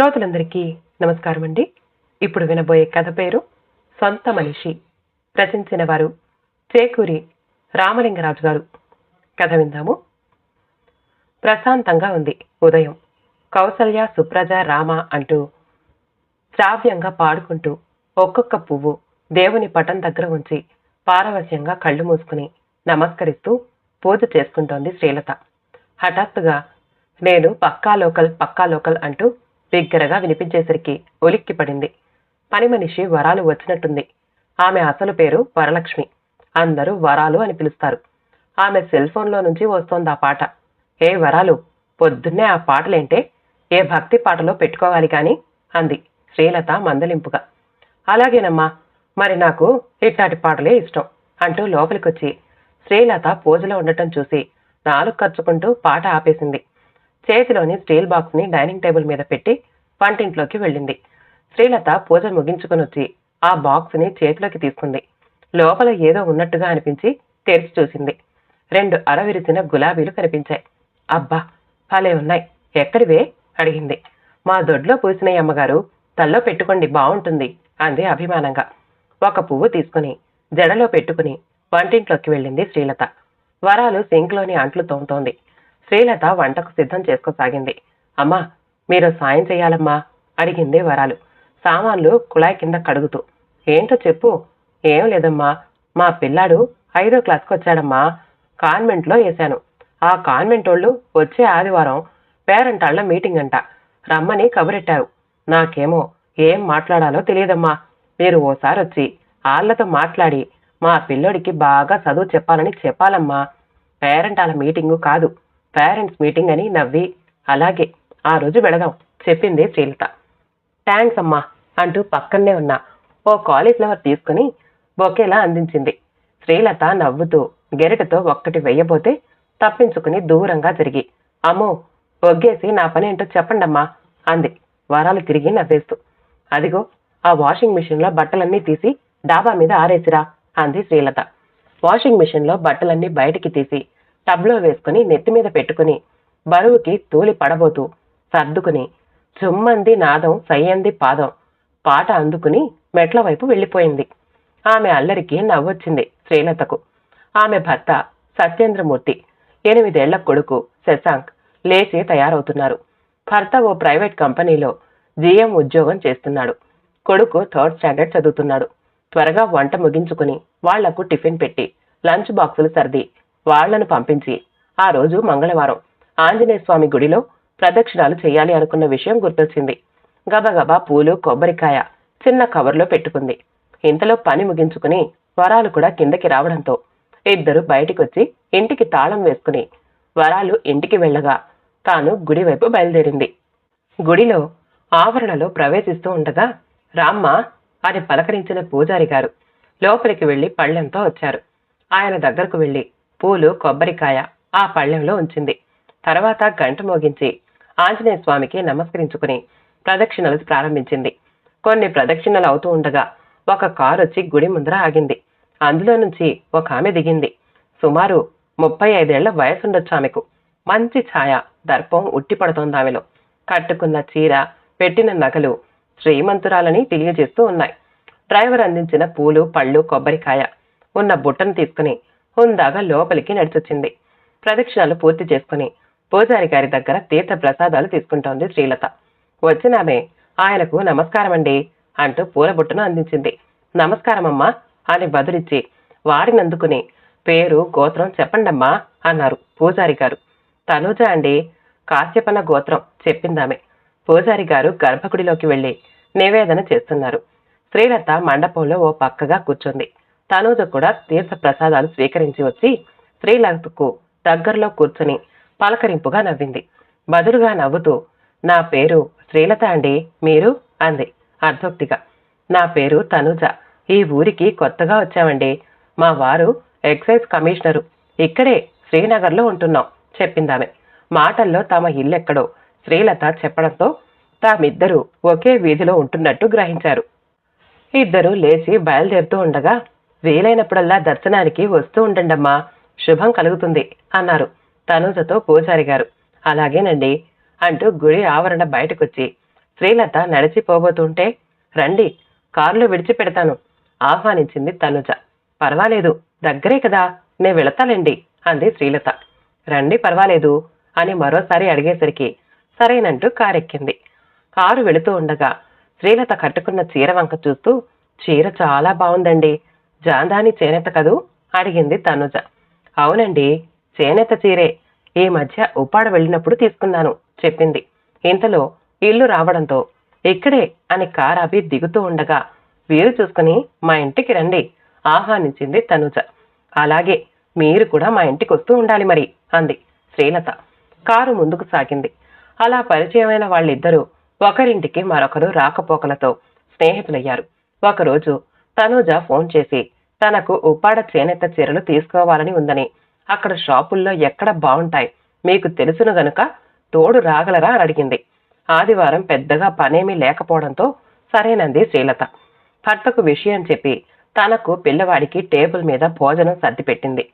శ్రోతలందరికీ నమస్కారం అండి. ఇప్పుడు వినబోయే కథ పేరు సొంత మనిషి. రచించిన వారు చేకూరి రామలింగరాజు గారు. కథ విందాము. ప్రశాంతంగా ఉంది ఉదయం. కౌసల్య, సుప్రజ, రామ అంటూ శ్రావ్యంగా పాడుకుంటూ ఒక్కొక్క పువ్వు దేవుని పటం దగ్గర ఉంచి పారవశ్యంగా కళ్ళు మూసుకుని నమస్కరిస్తూ పూజ చేసుకుంటోంది శ్రీలత. హఠాత్తుగా నేను పక్కా లోకల్ అంటూ బిగ్గరగా వినిపించేసరికి ఉలిక్కి పడింది. పని మనిషి వరాలు వచ్చినట్టుంది. ఆమె అసలు పేరు వరలక్ష్మి. అందరూ వరాలు అని పిలుస్తారు. ఆమె సెల్ ఫోన్లో నుంచి వస్తోంది ఆ పాట. ఏ వరాలు, పొద్దున్నే ఆ పాటలేంటే? ఏ భక్తి పాటలో పెట్టుకోవాలి కాని అంది శ్రీలత మందలింపుగా. అలాగేనమ్మా, మరి నాకు ఇట్లాంటి పాటలే ఇష్టం అంటూ లోపలికొచ్చి శ్రీలత పూజలో ఉండటం చూసి నాలుగు ఖర్చుకుంటూ పాట ఆపేసింది. చేతిలోని స్టీల్ బాక్స్ ని డైనింగ్ టేబుల్ మీద పెట్టి వంటింట్లోకి వెళ్ళింది. శ్రీలత పూజ ముగించుకుని వచ్చి ఆ బాక్స్ ని చేతిలోకి తీసుకుంది. లోపల ఏదో ఉన్నట్టుగా అనిపించి తెరిచి చూసింది. 2 అరవిరిసిన గులాబీలు కనిపించాయి. అబ్బా, భలే ఉన్నాయి, ఎక్కడివే అడిగింది. మా దొడ్లో పూసినవి అమ్మగారు, తల్లో పెట్టుకోండి, బాగుంటుంది అంది అభిమానంగా. ఒక పువ్వు తీసుకుని జడలో పెట్టుకుని వంటింట్లోకి వెళ్ళింది శ్రీలత. వరాలు సింక్లోని అంట్లు తోముతోంది. శ్రీలత వంటకు సిద్ధం చేసుకోసాగింది. అమ్మా, మీరు సాయం చెయ్యాలమ్మా అడిగింది వరాలు సామాన్లు కుళాయి కింద కడుగుతూ. ఏంటో చెప్పు. ఏం లేదమ్మా, మా పిల్లాడు 5వ క్లాస్కి వచ్చాడమ్మా. కాన్వెంట్లో వేశాను. ఆ కాన్వెంట్ వాళ్ళు వచ్చే ఆదివారం పేరెంటాళ్ల మీటింగ్ అంట, రమ్మని కబురెట్టారు. నాకేమో ఏం మాట్లాడాలో తెలియదమ్మా. మీరు ఓసారి వచ్చి ఆళ్లతో మాట్లాడి మా పిల్లోడికి బాగా చదువు చెప్పాలని చెప్పాలమ్మా. పేరెంటాల మీటింగు కాదు, పేరెంట్స్ మీటింగ్ అని నవ్వి, అలాగే ఆ రోజు వెళదాం చెప్పింది శ్రీలత. థ్యాంక్స్ అమ్మా అంటూ పక్కనే ఉన్న ఓ కాలీఫ్లవర్ తీసుకుని బొకేలా అందించింది. శ్రీలత నవ్వుతూ గెరిటతో ఒక్కటి వెయ్యబోతే తప్పించుకుని దూరంగా తిరిగి, అమ్మో, ఒగ్గేసి నా పని ఏంటో చెప్పండమ్మా అంది వరాలు తిరిగి నవ్వేస్తూ. అదిగో ఆ వాషింగ్ మిషన్లో బట్టలన్నీ తీసి డాబా మీద ఆరేసిరా అంది శ్రీలత. వాషింగ్ మిషన్లో బట్టలన్నీ బయటికి తీసి టబ్లో వేసుకుని నెత్తి మీద పెట్టుకుని బరువుకి తూలి పడబోతూ సర్దుకుని చుమ్మంది నాదం సయ్యంది పాదం పాట అందుకుని మెట్ల వైపు వెళ్ళిపోయింది. ఆమె అల్లరికి నవ్వొచ్చింది శ్రీలతకు. ఆమె భర్త సత్యేంద్రమూర్తి, 8 ఏళ్ల కొడుకు శశాంక్ లేచి తయారవుతున్నారు. భర్త ఓ ప్రైవేట్ కంపెనీలో జీఎం ఉద్యోగం చేస్తున్నాడు. కొడుకు 3rd స్టాండర్డ్ చదువుతున్నాడు. త్వరగా వంట ముగించుకుని వాళ్లకు టిఫిన్ పెట్టి లంచ్ బాక్సులు సర్ది వాళ్లను పంపించి ఆ రోజు మంగళవారం ఆంజనేయ స్వామి గుడిలో ప్రదక్షిణాలు చేయాలి అనుకున్న విషయం గుర్తొచ్చింది. గబగబా పూలు, కొబ్బరికాయ చిన్న కవర్లో పెట్టుకుంది. ఇంతలో పని ముగించుకుని వరాలు కూడా కిందకి రావడంతో ఇద్దరు బయటికొచ్చి ఇంటికి తాళం వేసుకుని వరాలు ఇంటికి వెళ్ళగా తాను గుడి వైపు బయలుదేరింది. గుడిలో ఆవరణలో ప్రవేశిస్తూ ఉండగా రామ్మ అని పలకరించిన పూజారి గారు లోపలికి వెళ్లి పళ్ళెంతో వచ్చారు. ఆయన దగ్గరకు వెళ్లి పూలు, కొబ్బరికాయ ఆ పళ్ళెంలో ఉంచింది. తర్వాత గంట మోగించి ఆంజనేయ స్వామికి నమస్కరించుకుని ప్రదక్షిణలు ప్రారంభించింది. కొన్ని ప్రదక్షిణలు అవుతూ ఉండగా ఒక కారు వచ్చి గుడి ముందర ఆగింది. అందులో నుంచి ఒక ఆమె దిగింది. సుమారు 35 ఏళ్ల వయసుండొచ్చు ఆమెకు. మంచి ఛాయ, దర్పం ఉట్టిపడుతోంది ఆమెలో. కట్టుకున్న చీర, పెట్టిన నగలు శ్రీమంతురాలని తెలియజేస్తూ ఉన్నాయి. డ్రైవర్ అందించిన పూలు, పళ్ళు, కొబ్బరికాయ ఉన్న బుట్టను తీసుకుని హుందాగా లోపలికి నడిచొచ్చింది. ప్రదక్షిణాలు పూర్తి చేసుకుని పూజారి గారి దగ్గర తీర్థ ప్రసాదాలు తీసుకుంటోంది శ్రీలత. వచ్చినామె ఆయనకు నమస్కారమండి అంటూ పూల బుట్టను అందించింది. నమస్కారమమ్మా అని బదులిచ్చి వారినందుకుని పేరు, గోత్రం చెప్పండమ్మా అన్నారు పూజారి గారు. తనూజ అండి, కాశ్యపన గోత్రం చెప్పిందామె. పూజారి గారు గర్భగుడిలోకి వెళ్లి నివేదన చేస్తున్నారు. శ్రీలత మండపంలో ఓ పక్కగా కూర్చుంది. తనూజ కూడా తీర్థ ప్రసాదాలు స్వీకరించి వచ్చి శ్రీలతకు దగ్గరలో కూర్చుని పలకరింపుగా నవ్వింది. బదులుగా నవ్వుతూ, నా పేరు శ్రీలత అండి, మీరు అంది అర్ధోక్తిగా. నా పేరు తనూజ, ఈ ఊరికి కొత్తగా వచ్చామండి. మా వారు ఎక్సైజ్ కమిషనరు, ఇక్కడే శ్రీనగర్లో ఉంటున్నాం చెప్పిందామె. మాటల్లో తమ ఇల్లెక్కడో శ్రీలత చెప్పడంతో తామిద్దరూ ఒకే వీధిలో ఉంటున్నట్టు గ్రహించారు. ఇద్దరు లేచి బయలుదేరుతూ ఉండగా, వీలైనప్పుడల్లా దర్శనానికి వస్తూ ఉండండమ్మా, శుభం కలుగుతుంది అన్నారు తనూజతో పూజారి గారు. అలాగేనండి అంటూ గుడి ఆవరణ బయటకొచ్చి శ్రీలత నడిచిపోబోతుంటే రండి, కారులో విడిచిపెడతాను ఆహ్వానించింది తనుజ. పర్వాలేదు, దగ్గరే కదా, నే వెళతాలేండి అంది శ్రీలత. రండి, పర్వాలేదు అని మరోసారి అడిగేసరికి సరేనంటూ కారెక్కింది. కారు వెళుతూ ఉండగా శ్రీలత కట్టుకున్న చీర వంక చూస్తూ, చీర చాలా బాగుందండి, జాందాని చేనేత కదూ అడిగింది తనుజ. అవునండి, చేనేత చీరే, ఈ మధ్య ఉప్పాడ వెళ్ళినప్పుడు తీసుకున్నాను చెప్పింది. ఇంతలో ఇల్లు రావడంతో ఇక్కడే అని కారాపి దిగుతూ ఉండగా వీలు చూసుకుని మా ఇంటికి రండి ఆహ్వానించింది తనుజ. అలాగే, మీరు కూడా మా ఇంటికి వస్తూ ఉండాలి మరి అంది శ్రీలత. కారు ముందుకు సాగింది. అలా పరిచయమైన వాళ్ళిద్దరూ ఒకరింటికి మరొకరు రాకపోకలతో స్నేహితులయ్యారు. ఒకరోజు తనుజ ఫోన్ చేసి తనకు ఉప్పాడ చేనేత చీరలు తీసుకోవాలని ఉందని, అక్కడ షాపుల్లో ఎక్కడ బాగుంటాయి మీకు తెలుసును గనుక తోడు రాగలరా అని అడిగింది. ఆదివారం పెద్దగా పనేమీ లేకపోవడంతో సరేనంది శ్రీలత. భర్తకు విషయం చెప్పి తనకు పిల్లవాడికి టేబుల్ మీద భోజనం సర్దిపెట్టింది.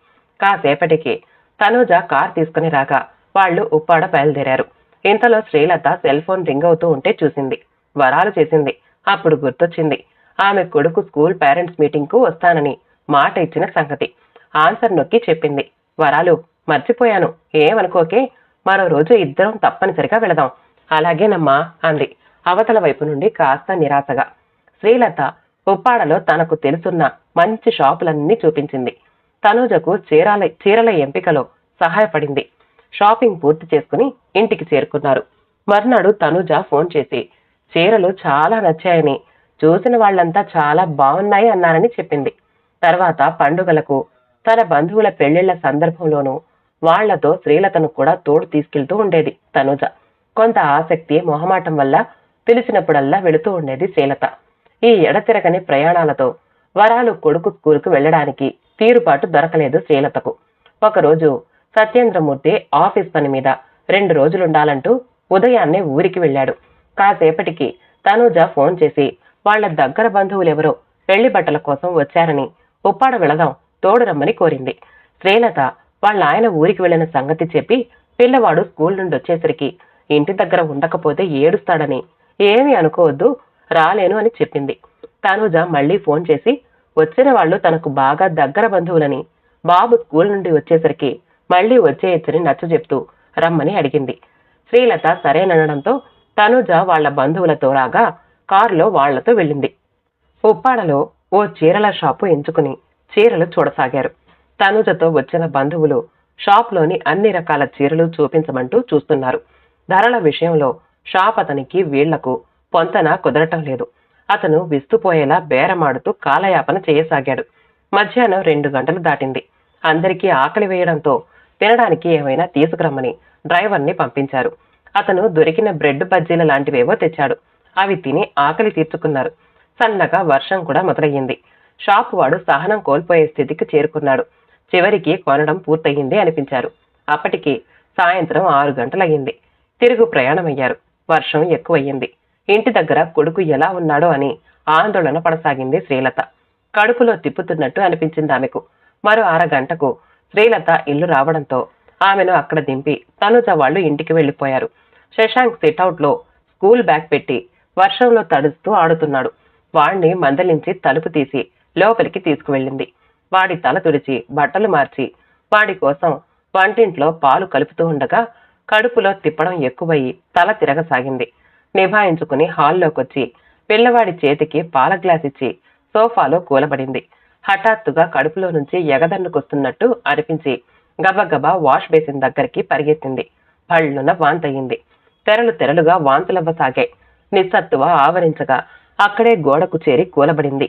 కాసేపటికి తనుజ కార్ తీసుకుని రాగా వాళ్ళు ఉప్పాడ బయలుదేరారు. ఇంతలో శ్రీలత సెల్ ఫోన్ రింగ్ అవుతూ ఉంటే చూసింది. వరాలు చేసింది. అప్పుడు గుర్తొచ్చింది ఆమె కొడుకు స్కూల్ పేరెంట్స్ మీటింగ్ కు వస్తానని మాట ఇచ్చిన సంగతి. ఆన్సర్ నొక్కి చెప్పింది. వరాలు, మర్చిపోయాను, ఏమనుకోకే, మరో రోజు ఇద్దరం తప్పనిసరిగా వెళదాం. అలాగేనమ్మా అంది అవతల వైపు నుండి కాస్త నిరాశగా. శ్రీలత ఉప్పాడలో తనకు తెలుసున్న మంచి షాపులన్నీ చూపించింది. తనుజకు చీరల ఎంపికలో సహాయపడింది. షాపింగ్ పూర్తి చేసుకుని ఇంటికి చేరుకున్నారు. మర్నాడు తనుజ ఫోన్ చేసి చీరలు చాలా నచ్చాయని, చూసిన వాళ్లంతా చాలా బాగున్నాయి అన్నారని చెప్పింది. తర్వాత పండుగలకు, తన బంధువుల పెళ్లిళ్ల సందర్భంలోనూ వాళ్లతో శ్రీలతను కూడా తోడు తీసుకెళ్తూ ఉండేది తనుజ. కొంత ఆసక్తి, మొహమాటం వల్ల పిలిచినప్పుడల్లా వెళుతూ ఉండేది శ్రీలత. ఈ ఎడతిరగని ప్రయాణాలతో వరాలు కొడుకు స్కూలుకు వెళ్లడానికి తీరుబాటు దొరకలేదు శ్రీలతకు. ఒకరోజు సత్యేంద్రమూర్తి ఆఫీస్ పని మీద 2 రోజులుండాలంటూ ఉదయాన్నే ఊరికి వెళ్ళాడు. కాసేపటికి తనుజ ఫోన్ చేసి వాళ్ల దగ్గర బంధువులెవరో పెళ్లి బట్టల కోసం వచ్చారని, ఉప్పాడ వెళదాం, తోడు రమ్మని కోరింది. శ్రీలత వాళ్ళ ఆయన ఊరికి వెళ్లిన సంగతి చెప్పి పిల్లవాడు స్కూల్ నుండి వచ్చేసరికి ఇంటి దగ్గర ఉండకపోతే ఏడుస్తాడని, ఏమీ అనుకోవద్దు, రాలేను అని చెప్పింది. తనుజ మళ్లీ ఫోన్ చేసి వచ్చిన వాళ్ళు తనకు బాగా దగ్గర బంధువులని, బాబు స్కూల్ నుండి వచ్చేసరికి మళ్లీ వచ్చేయచ్చని నచ్చజెప్తూ రమ్మని అడిగింది. శ్రీలత సరేననడంతో తనుజ వాళ్ల బంధువులతో రాగా కారులో వాళ్లతో వెళ్ళింది. ఉప్పాడలో ఓ చీరల షాపు ఎంచుకుని చీరలు చూడసాగారు. తనుజతో వచ్చిన బంధువులు షాప్లోని అన్ని రకాల చీరలు చూపించమంటూ చూస్తున్నారు. ధరల విషయంలో షాప్ అతనికి వీళ్లకు పొంతన కుదరటం లేదు. అతను విస్తుపోయేలా బేరమాడుతూ కాలయాపన చేయసాగాడు. మధ్యాహ్నం 2 గంటలు దాటింది. అందరికీ ఆకలి వేయడంతో తినడానికి ఏమైనా తీసుకురమ్మని డ్రైవర్ని పంపించారు. అతను దొరికిన బ్రెడ్ బజ్జీల లాంటివేవో తెచ్చాడు. అవి తిని ఆకలి తీర్చుకున్నారు. సన్నగా వర్షం కూడా మొదలయ్యింది. షాపు వాడు సహనం కోల్పోయే స్థితికి చేరుకున్నాడు. చివరికి కొనడం పూర్తయింది అనిపించారు. అప్పటికి సాయంత్రం 6 గంటలయ్యింది. తిరుగు ప్రయాణమయ్యారు. వర్షం ఎక్కువయ్యింది. ఇంటి దగ్గర కొడుకు ఎలా ఉన్నాడో అని ఆందోళన పడసాగింది శ్రీలత. కడుపులో తిప్పుతున్నట్టు అనిపించింది ఆమెకు. మరో 1/2 గంటకు శ్రీలత ఇల్లు రావడంతో ఆమెను అక్కడ దింపి తనుజ వాళ్ళు ఇంటికి వెళ్లిపోయారు. శశాంక్ సిట్అవుట్ లో స్కూల్ బ్యాగ్ పెట్టి వర్షంలో తడుస్తూ ఆడుతున్నాడు. వాణ్ణి మందలించి తలుపు తీసి లోపలికి తీసుకువెళ్ళింది. వాడి తల తుడిచి బట్టలు మార్చి వాడి కోసం వంటింట్లో పాలు కలుపుతూ ఉండగా కడుపులో తిప్పడం ఎక్కువయ్యి తల తిరగసాగింది. నిభాయించుకుని హాల్లోకొచ్చి పిల్లవాడి చేతికి పాల గ్లాస్ ఇచ్చి సోఫాలో కూలబడింది. హఠాత్తుగా కడుపులో నుంచి ఎగదన్నుకొస్తున్నట్టు అనిపించి గబగబా వాష్ బేసిన్ దగ్గరికి పరిగెత్తింది. భళ్ళున వాంతయింది. తెరలుగా వాంతులవ్వసాగాయి. నిస్సత్తువ ఆవరించగా అక్కడే గోడకు చేరి కూలబడింది.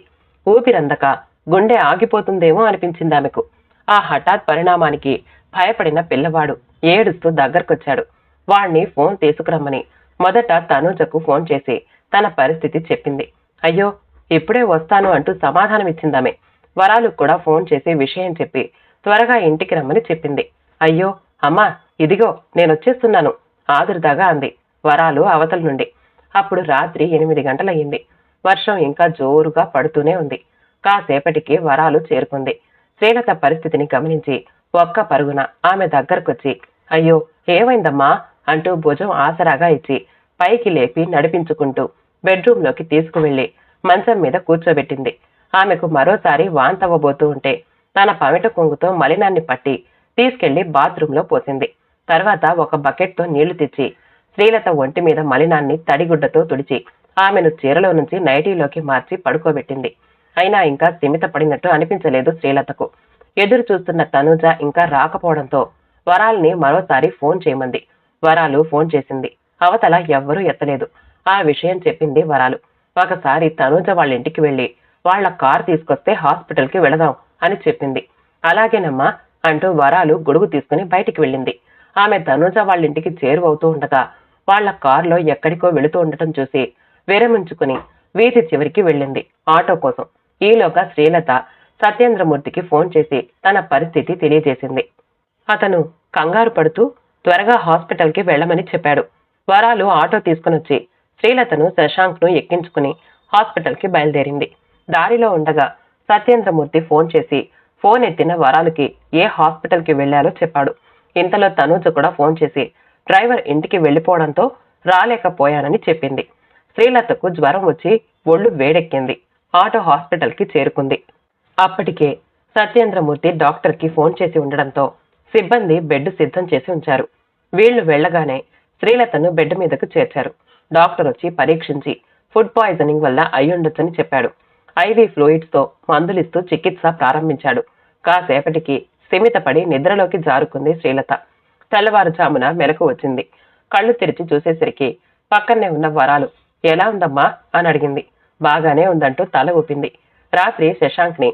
ఊపిరందక గుండె ఆగిపోతుందేమో అనిపించింది ఆమెకు. ఆ హఠాత్ పరిణామానికి భయపడిన పిల్లవాడు ఏడుస్తూ దగ్గరకొచ్చాడు. వాణ్ణి ఫోన్ తీసుకురమ్మని మొదట తనుజకు ఫోన్ చేసి తన పరిస్థితి చెప్పింది. అయ్యో, ఇప్పుడే వస్తాను అంటూ సమాధానమిచ్చిందామె. వరాలు కూడా ఫోన్ చేసి విషయం చెప్పి త్వరగా ఇంటికి రమ్మని చెప్పింది. అయ్యో అమ్మా, ఇదిగో నేనొచ్చేస్తున్నాను ఆదుర్దాగా అంది వరాలు అవతల నుండి. అప్పుడు రాత్రి 8 గంటలయ్యింది. వర్షం ఇంకా జోరుగా పడుతూనే ఉంది. కాసేపటికి వరాలు చేరుకుంది. శ్రీలత పరిస్థితిని గమనించి ఒక్క పరుగున ఆమె దగ్గరకొచ్చి అయ్యో ఏమైందమ్మా అంటూ భుజం ఆసరాగా ఇచ్చి పైకి లేపి నడిపించుకుంటూ బెడ్రూంలోకి తీసుకువెళ్లి మంచం మీద కూర్చోబెట్టింది. ఆమెకు మరోసారి వాంతవ్వబోతూ ఉంటే తన పమిట కొంగుతో మలినాన్ని పట్టి తీసుకెళ్లి బాత్రూంలో పోసింది. తర్వాత ఒక బకెట్తో నీళ్లు తెచ్చి శ్రీలత ఒంటి మీద మలినాన్ని తడిగుడ్డతో తుడిచి ఆమెను చీరలో నుంచి నైటీలోకి మార్చి పడుకోబెట్టింది. అయినా ఇంకా స్థిమిత పడినట్టు అనిపించలేదు శ్రీలతకు. ఎదురు చూస్తున్న తనూజ ఇంకా రాకపోవడంతో వరాల్ని మరోసారి ఫోన్ చేయమంది. వరాలు ఫోన్ చేసింది. అవతల ఎవ్వరూ ఎత్తలేదు. ఆ విషయం చెప్పింది వరాలు. ఒకసారి తనూజ వాళ్ళ ఇంటికి వెళ్లి వాళ్ల కారు తీసుకొస్తే హాస్పిటల్కి వెళదాం అని చెప్పింది. అలాగేనమ్మా అంటూ వరాలు గొడుగు తీసుకుని బయటికి వెళ్ళింది. ఆమె తనూజ వాళ్ళింటికి చేరువవుతూ ఉండగా వాళ్ల కారులో ఎక్కడికో వెళుతూ ఉండటం చూసి విరమించుకుని వీధి చివరికి వెళ్ళింది ఆటో కోసం. ఈలోగా శ్రీలత సత్యేంద్రమూర్తికి ఫోన్ చేసి తన పరిస్థితి తెలియజేసింది. అతను కంగారు పడుతూ త్వరగా హాస్పిటల్కి వెళ్లమని చెప్పాడు. వరాలు ఆటో తీసుకునొచ్చి శ్రీలతను శశాంక్ను ఎక్కించుకుని హాస్పిటల్కి బయలుదేరింది. దారిలో ఉండగా సత్యేంద్రమూర్తి ఫోన్ చేసి ఫోన్ ఎత్తిన వరాలుకి ఏ హాస్పిటల్కి వెళ్లాలో చెప్పాడు. ఇంతలో తనూజ కూడా ఫోన్ చేసి డ్రైవర్ ఇంటికి వెళ్లిపోవడంతో రాలేకపోయానని చెప్పింది. శ్రీలతకు జ్వరం వచ్చి ఒళ్ళు వేడెక్కింది. ఆటో హాస్పిటల్కి చేరుకుంది. అప్పటికే సత్యేంద్రమూర్తి డాక్టర్కి ఫోన్ చేసి ఉండడంతో సిబ్బంది బెడ్ సిద్ధం చేసి ఉంచారు. వీళ్లు వెళ్లగానే శ్రీలతను బెడ్ మీదకు చేర్చారు. డాక్టర్ వచ్చి పరీక్షించి ఫుడ్ పాయిజనింగ్ వల్ల అయ్యుండొచ్చని చెప్పాడు. ఐవీ ఫ్లూయిడ్స్ తో మందులిస్తూ చికిత్స ప్రారంభించాడు. కాసేపటికి స్థిమితపడి నిద్రలోకి జారుకుంది శ్రీలత. తెల్లవారుజామున మెలకు వచ్చింది. కళ్ళు తెరిచి చూసేసరికి పక్కనే ఉన్న వరాలు ఎలా ఉందమ్మా అని అడిగింది. బాగానే ఉందంటూ తల ఊపింది. రాత్రి శశాంక్ ని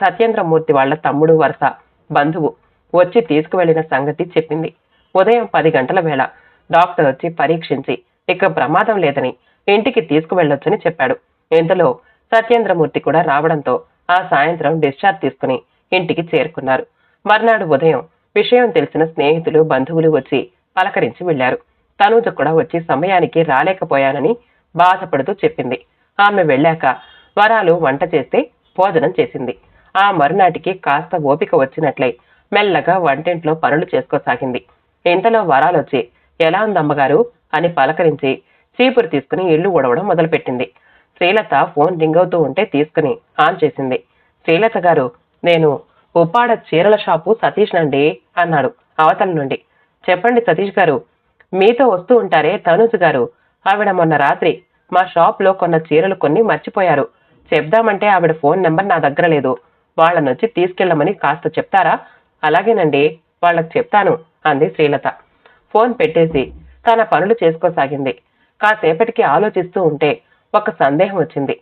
సత్యేంద్రమూర్తి వాళ్ల తమ్ముడు వరుస బంధువు వచ్చి తీసుకువెళ్లిన సంగతి చెప్పింది. ఉదయం 10 గంటల వేళ డాక్టర్ వచ్చి పరీక్షించి ఇక ప్రమాదం లేదని ఇంటికి తీసుకువెళ్లొచ్చని చెప్పాడు. ఇంతలో సత్యేంద్రమూర్తి కూడా రావడంతో ఆ సాయంత్రం డిశ్చార్జ్ తీసుకుని ఇంటికి చేరుకున్నారు. మర్నాడు ఉదయం విషయం తెలిసిన స్నేహితులు బంధువులు వచ్చి పలకరించి వెళ్లారు. తనూజ కూడా వచ్చి సమయానికి రాలేకపోయానని బాధపడుతూ చెప్పింది. ఆమె వెళ్ళాక వరాలు వంట చేస్తే భోజనం చేసింది. ఆ మరునాటికి కాస్త ఓపిక వచ్చినట్లై మెల్లగా వంటింట్లో పనులు చేసుకోసాగింది. ఇంతలో వరాలొచ్చి ఎలా ఉందమ్మగారు అని పలకరించి చీపురు తీసుకుని ఇల్లు ఊడవడం మొదలుపెట్టింది. శ్రీలత ఫోన్ రింగ్ అవుతూ ఉంటే తీసుకుని ఆన్ చేసింది. శ్రీలత గారు, నేను ఉప్పాడ చీరల షాపు సతీష్ నండి అన్నాడు అవతల నుండి. చెప్పండి సతీష్ గారు, మీతో వస్తూ ఉంటారే తనూజ గారు, ఆవిడ మొన్న రాత్రి మా షాప్ లో కొన్న చీరలు కొన్ని మర్చిపోయారు. చెప్దామంటే ఆవిడ ఫోన్ నెంబర్ నా దగ్గర లేదు. వాళ్ళనొచ్చి తీసుకెళ్లమని కాస్త చెప్తారా? అలాగేనండి, వాళ్ళకి చెప్తాను అంది శ్రీలత. ఫోన్ పెట్టేసి తన పనులు చేసుకోసాగింది. కాసేపటికి ఆలోచిస్తూ ఉంటే ఒక సందేహం వచ్చింది.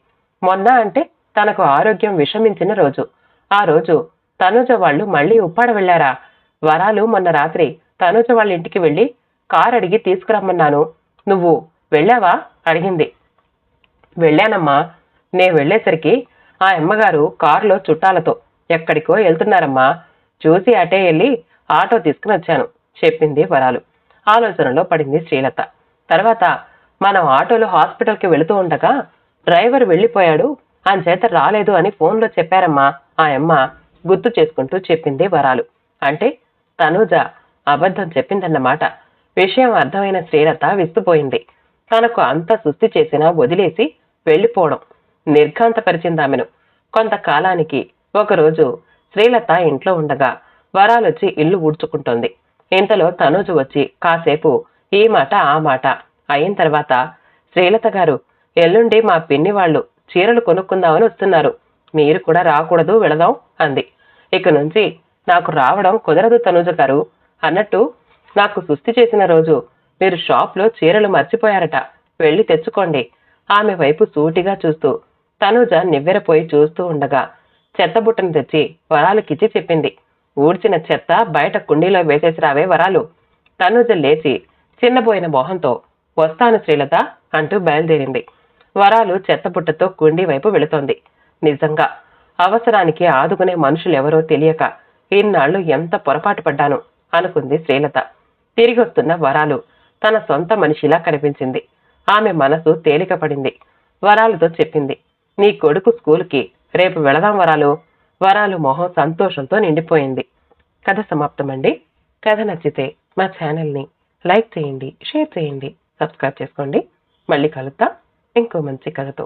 మొన్న అంటే తనకు ఆరోగ్యం విషమించిన రోజు. ఆ రోజు తనూజ వాళ్ళు మళ్ళీ ఉప్పాడ వెళ్లారా? వరాలు మొన్న రాత్రి తనూజ వాళ్ళ ఇంటికి వెళ్లి కారు అడిగి తీసుకురమ్మన్నాను. నువ్వు వెళ్ళావా అడిగింది. వెళ్ళానమ్మా. నే వెళ్లేసరికి ఆ అమ్మగారు కారులో చుట్టాలతో ఎక్కడికో వెళ్తున్నారమ్మా. చూసి అటే వెళ్ళి ఆటో తీసుకుని వచ్చాను చెప్పింది వరాలు. ఆలోచనలో పడింది శ్రీలత. తర్వాత మనం ఆటోలో హాస్పిటల్కి వెళుతూ ఉండగా డ్రైవర్ వెళ్లిపోయాడు, అంచేత రాలేదు అని ఫోన్లో చెప్పారమ్మా ఆ అమ్మ గుర్తు చేసుకుంటూ చెప్పింది వరాలు. అంటే తనూజ అబద్ధం చెప్పిందన్నమాట. విషయం అర్థమైన శ్రీలత విస్తుపోయింది. తనకు అంత సుస్థి చేసినా వదిలేసి వెళ్లిపోవడం నిర్ఘాంతపరిచిందామెను. కొంతకాలానికి ఒకరోజు శ్రీలత ఇంట్లో ఉండగా వరాలొచ్చి ఇల్లు ఊడ్చుకుంటోంది. ఇంతలో తనూజ వచ్చి కాసేపు ఈ మాట ఆ మాట అయిన తర్వాత, శ్రీలత గారు, ఎల్లుండి మా పిన్ని వాళ్ళు చీరలు కొనుక్కుందామని వస్తున్నారు. మీరు కూడా రాకూడదు, వెళదాం అంది. ఇక నుంచి నాకు రావడం కుదరదు తనూజ గారు. అన్నట్టు నాకు సుస్థి చేసిన రోజు మీరు షాప్లో చీరలు మర్చిపోయారట, వెళ్లి తెచ్చుకోండి. ఆమె వైపు సూటిగా చూస్తూ తనూజ నివ్వెరపోయి చూస్తూ ఉండగా చెత్తబుట్టను తెచ్చి వరాలకిచ్చి చెప్పింది. ఊడ్చిన చెత్త బయట కుండీలో వేసేసి రావే వరాలు. తనూజ లేచి చిన్నబోయిన మొహంతో వస్తాను శ్రీలత అంటూ బయలుదేరింది. వరాలు చెత్తబుట్టతో కుండీ వైపు వెళుతోంది. నిజంగా అవసరానికి ఆదుకునే మనుషులెవరో తెలియక ఇన్నాళ్లు ఎంత పొరపాటు పడ్డాను అనుకుంది శ్రీలత. తిరిగొస్తున్న వరాలు తన సొంత మనిషిలా కనిపించింది. ఆమె మనసు తేలిక పడింది. వరాలుతో చెప్పింది, నీ కొడుకు స్కూల్కి రేపు వెళదాం వరాలు. వరాలు మొహం సంతోషంతో నిండిపోయింది. కథ సమాప్తమండి. కథ నచ్చితే మా ఛానల్ని లైక్ చేయండి, షేర్ చేయండి, సబ్స్క్రైబ్ చేసుకోండి. మళ్ళీ కలుద్దాం ఇంకో మంచి కథతో.